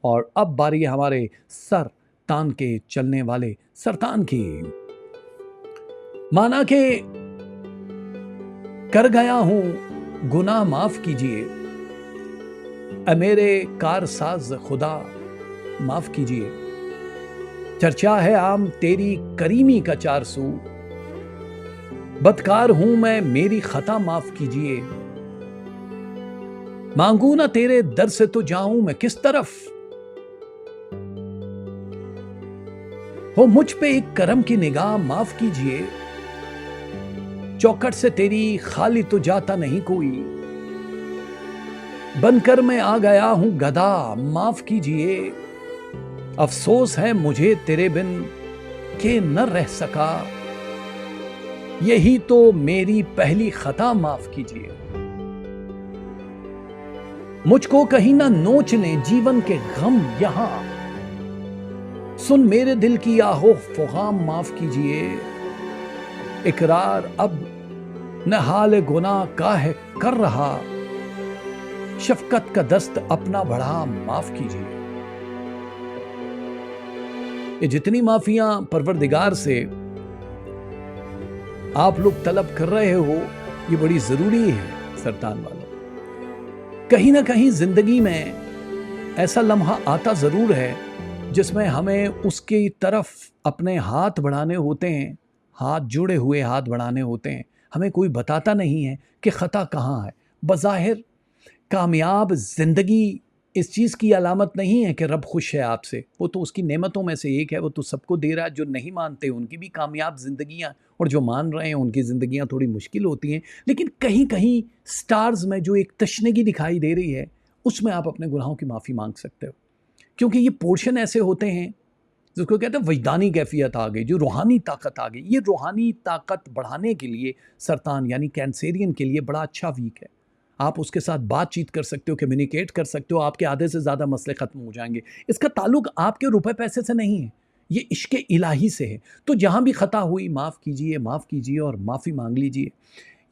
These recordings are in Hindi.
और अब बारी है हमारे सर तान के चलने वाले सरतान की। माना के कर गया हूं गुनाह माफ कीजिए, ए मेरे कारसाज खुदा माफ कीजिए। चर्चा है आम तेरी करीमी का 400, बदकार हूं मैं मेरी खता माफ कीजिए। मांगू ना तेरे दर से तो जाऊं मैं किस तरफ, हो मुझ पे एक करम की निगाह माफ कीजिए। चौखट से तेरी खाली तो जाता नहीं कोई, बनकर मैं आ गया हूं गधा माफ कीजिए। अफसोस है मुझे तेरे बिन के न रह सका, यही तो मेरी पहली खता माफ कीजिए। मुझको कहीं ना नोच ले जीवन के गम यहां, सुन मेरे दिल की आहो फुगाम माफ कीजिए। इकरार अब न हाल गुनाह का है कर रहा, शफकत का दस्त अपना बढ़ा माफ कीजिए। ये जितनी माफियां परवरदिगार से आप लोग तलब कर रहे हो, ये बड़ी जरूरी है सरतान वालों। कहीं ना कहीं जिंदगी में ऐसा लम्हा आता जरूर है जिसमें हमें उसकी तरफ अपने हाथ बढ़ाने होते हैं, हाथ जुड़े हुए हाथ बढ़ाने होते हैं। हमें कोई बताता नहीं है कि खता कहाँ है। बज़ाहिर कामयाब जिंदगी इस चीज़ की अलामत नहीं है कि रब खुश है आपसे, वो तो उसकी नेमतों में से एक है, वो तो सबको दे रहा है। जो नहीं मानते उनकी भी कामयाब जिंदगियां, और जो मान रहे हैं उनकी जिंदगियां थोड़ी मुश्किल होती हैं। लेकिन कहीं कहीं स्टार्स में जो एक तशनगी दिखाई दे रही है, उसमें आप अपने गुनाहों की माफ़ी मांग सकते हो, क्योंकि ये पोर्शन ऐसे होते हैं जिसको कहते हैं वजदानी कैफियत आ गई, जो रूहानी ताकत आ गई। ये रूहानी ताकत बढ़ाने के लिए सरतान यानी कैंसेरियन के लिए बड़ा अच्छा वीक है। आप उसके साथ बातचीत कर सकते हो, कम्युनिकेट कर सकते हो, आपके आधे से ज़्यादा मसले ख़त्म हो जाएंगे। इसका ताल्लुक आपके रुपए पैसे से नहीं है, ये इश्क इलाही से है। तो जहाँ भी ख़ता हुई माफ़ कीजिए और माफ़ी मांग लीजिए।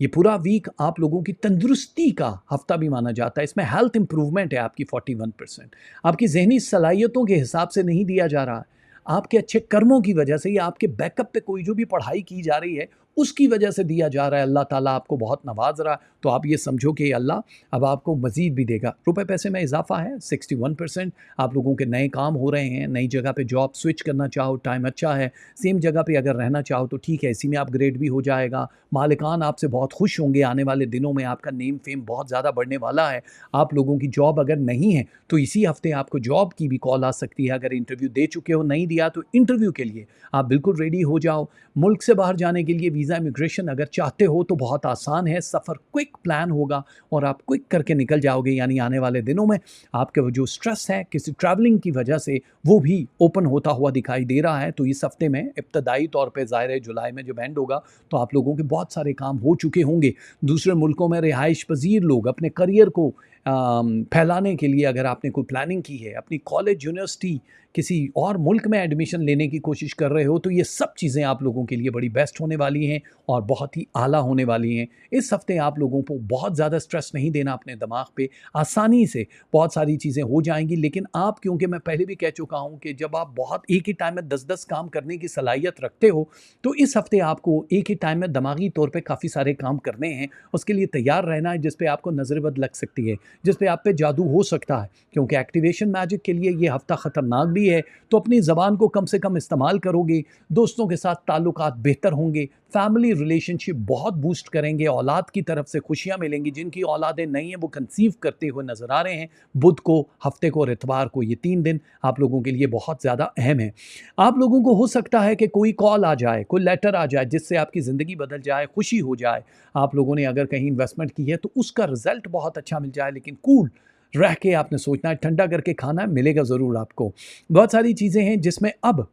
ये पूरा वीक आप लोगों की तंदुरुस्ती का हफ्ता भी माना जाता है। इसमें हेल्थ इंप्रूवमेंट है आपकी 41%। आपकी जहनी सलाहियतों के हिसाब से नहीं दिया जा रहा है, आपके अच्छे कर्मों की वजह से या आपके बैकअप पे कोई जो भी पढ़ाई की जा रही है उसकी वजह से दिया जा रहा है। अल्लाह ताला आपको बहुत नवाज रहा है, तो आप ये समझो कि अल्लाह अब आपको मज़ीद भी देगा। रुपए पैसे में इजाफा है 61%। आप लोगों के नए काम हो रहे हैं, नई जगह पे जॉब स्विच करना चाहो टाइम अच्छा है, सेम जगह पे अगर रहना चाहो तो ठीक है, इसी में अपग्रेड भी हो जाएगा। मालिकान आपसे बहुत खुश होंगे, आने वाले दिनों में आपका नेम फेम बहुत ज़्यादा बढ़ने वाला है। आप लोगों की जॉब अगर नहीं है तो इसी हफ्ते आपको जॉब की भी कॉल आ सकती है। अगर इंटरव्यू दे चुके हो, नहीं दिया, तो इंटरव्यू के लिए आप बिल्कुल रेडी हो जाओ। मुल्क से बाहर जाने के लिए वीज़ा इमिग्रेशन अगर चाहते हो तो बहुत आसान है, सफ़र क्विक प्लान होगा और आप क्विक करके निकल जाओगे। यानी आने वाले दिनों में आपके वो जो स्ट्रेस है किसी ट्रैवलिंग की वजह से, वो भी ओपन होता हुआ दिखाई दे रहा है। तो इस हफ्ते में इब्तदाई तौर पे ज़ाहिर है जुलाई में जब एंड होगा तो आप लोगों के बहुत सारे काम हो चुके होंगे। दूसरे मुल्कों में रिहाइश पजीर लोग अपने करियर को फैलाने के लिए अगर आपने कोई प्लानिंग की है, अपनी कॉलेज यूनिवर्सिटी किसी और मुल्क में एडमिशन लेने की कोशिश कर रहे हो, तो ये सब चीज़ें आप लोगों के लिए बड़ी बेस्ट होने वाली हैं और बहुत ही आला होने वाली हैं। इस हफ्ते आप लोगों को बहुत ज़्यादा स्ट्रेस नहीं देना अपने दिमाग पे, आसानी से बहुत सारी चीज़ें हो जाएंगी। लेकिन आप, क्योंकि मैं पहले भी कह चुका हूँ कि जब आप बहुत एक ही टाइम में 10-10 काम करने की सलाहियत रखते हो, तो इस हफ्ते आपको एक ही टाइम में दिमागी तौर पर काफ़ी सारे काम करने हैं। उसके लिए तैयार रहना है, जिस पे आपको नज़र-ए-बद लग सकती है, जिस पे आप पे जादू हो सकता है, क्योंकि एक्टिवेशन मैजिक के लिए ये हफ्ता ख़तरनाक भी है। तो अपनी ज़बान को कम से कम इस्तेमाल करोगे, दोस्तों के साथ ताल्लुकात बेहतर होंगे, फैमिली रिलेशनशिप बहुत बूस्ट करेंगे, औलाद की तरफ से खुशियां मिलेंगी। जिनकी औलादें नहीं हैं वो कंसीव करते हुए नज़र आ रहे हैं, बुध को, हफ्ते को और इतवार को। ये 3 दिन आप लोगों के लिए बहुत ज़्यादा अहम है। आप लोगों को हो सकता है कि कोई कॉल आ जाए, कोई लेटर आ जाए जिससे आपकी ज़िंदगी बदल जाए, खुशी हो जाए। आप लोगों ने अगर कहीं इन्वेस्टमेंट की है तो उसका रिजल्ट बहुत अच्छा मिल जाए। लेकिन कूल रह के आपने सोचना है, ठंडा करके खाना है, मिलेगा ज़रूर आपको। बहुत सारी चीज़ें हैं जिसमें अब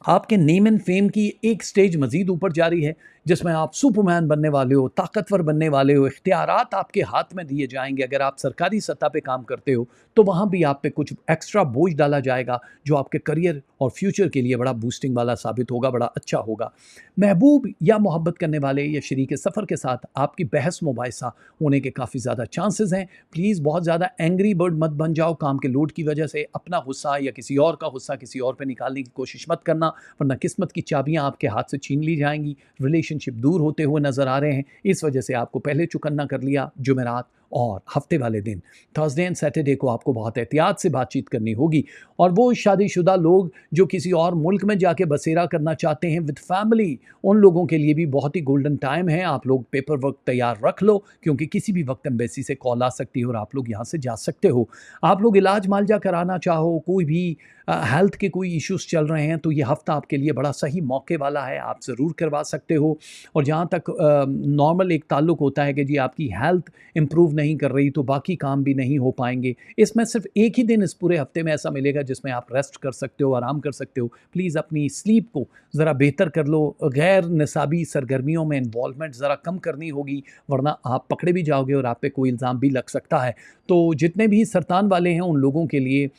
आपके नेम एंड फेम की एक स्टेज मजीद ऊपर जारी है, जिसमें आप सुपरमैन बनने वाले हो, ताकतवर बनने वाले हो, इख्तियारात आपके हाथ में दिए जाएंगे। अगर आप सरकारी सतह पे काम करते हो तो वहाँ भी आप पे कुछ एक्स्ट्रा बोझ डाला जाएगा, जो आपके करियर और फ्यूचर के लिए बड़ा बूस्टिंग वाला साबित होगा, बड़ा अच्छा होगा। महबूब या मोहब्बत करने वाले या शरीक सफ़र के साथ आपकी बहस मुबाहिसा होने के काफ़ी ज़्यादा चांसेस हैं। प्लीज़ बहुत ज़्यादा एंग्री बर्ड मत बन जाओ काम के लोड की वजह से। अपना गुस्सा या किसी और का गुस्सा किसी और पे निकालने की कोशिश मत करना, वरना किस्मत की चाबियां आपके हाथ से छीन ली जाएंगी। रिलेशनशिप दूर होते हुए नजर आ रहे हैं, इस वजह से आपको पहले चुकन्ना कर लिया। जुमेरात और हफ्ते वाले दिन थर्सडे एंड सैटरडे को आपको बहुत एहतियात से बातचीत करनी होगी। और वो शादीशुदा लोग जो किसी और मुल्क में जाके बसेरा करना चाहते हैं विद फैमिली, उन लोगों के लिए भी बहुत ही गोल्डन टाइम है। आप लोग पेपर वर्क तैयार रख लो, क्योंकि किसी भी वक्त एम्बेसी से कॉल आ सकती है और आप लोग यहाँ से जा सकते हो। आप लोग इलाज मालजा कराना चाहो, कोई भी हेल्थ के कोई इश्यूज चल रहे हैं, तो ये हफ्ता आपके लिए बड़ा सही मौके वाला है, आप ज़रूर करवा सकते हो। और जहाँ तक नॉर्मल एक ताल्लुक होता है कि जी आपकी हेल्थ इम्प्रूव नहीं कर रही तो बाकी काम भी नहीं हो पाएंगे, इसमें सिर्फ एक ही दिन इस पूरे हफ्ते में ऐसा मिलेगा जिसमें आप रेस्ट कर सकते हो, आराम कर सकते हो। प्लीज़ अपनी स्लीप को ज़रा बेहतर कर लो, गैर निसाबी सरगर्मियों में इन्वॉल्वमेंट ज़रा कम करनी होगी, वरना आप पकड़े भी जाओगे और आप पे कोई इल्ज़ाम भी लग सकता है। तो जितने भी सरतान वाले हैं उन लोगों के लिए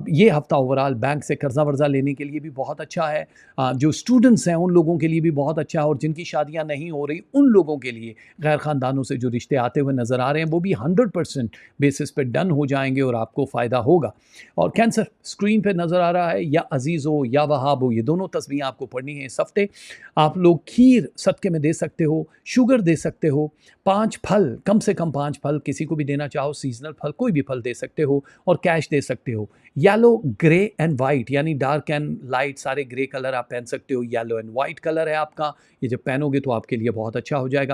ये हफ्ता ओवरऑल बैंक से कर्जा वर्जा लेने के लिए भी बहुत अच्छा है। जो स्टूडेंट्स हैं उन लोगों के लिए भी बहुत अच्छा है, और जिनकी शादियां नहीं हो रही उन लोगों के लिए गैर ख़ानदानों से जो रिश्ते आते हुए नज़र आ रहे हैं वो भी 100% बेसिस पे डन हो जाएंगे और आपको फ़ायदा होगा। और कैंसर स्क्रीन पे नज़र आ रहा है, या अजीज़ हो या वहाब हो, ये दोनों तस्वीरें आपको पढ़नी है इस हफ्ते। आप लोग खीर सदक़े में दे सकते हो, शुगर दे सकते हो, 5 फल, कम से कम 5 फल किसी को भी देना चाहो, सीजनल फल कोई भी फल दे सकते हो, और कैश दे सकते हो। येलो, ग्रे एंड वाइट, यानी डार्क एंड लाइट सारे ग्रे कलर आप पहन सकते हो। येलो एंड वाइट कलर है आपका, ये जब पहनोगे तो आपके लिए बहुत अच्छा हो जाएगा।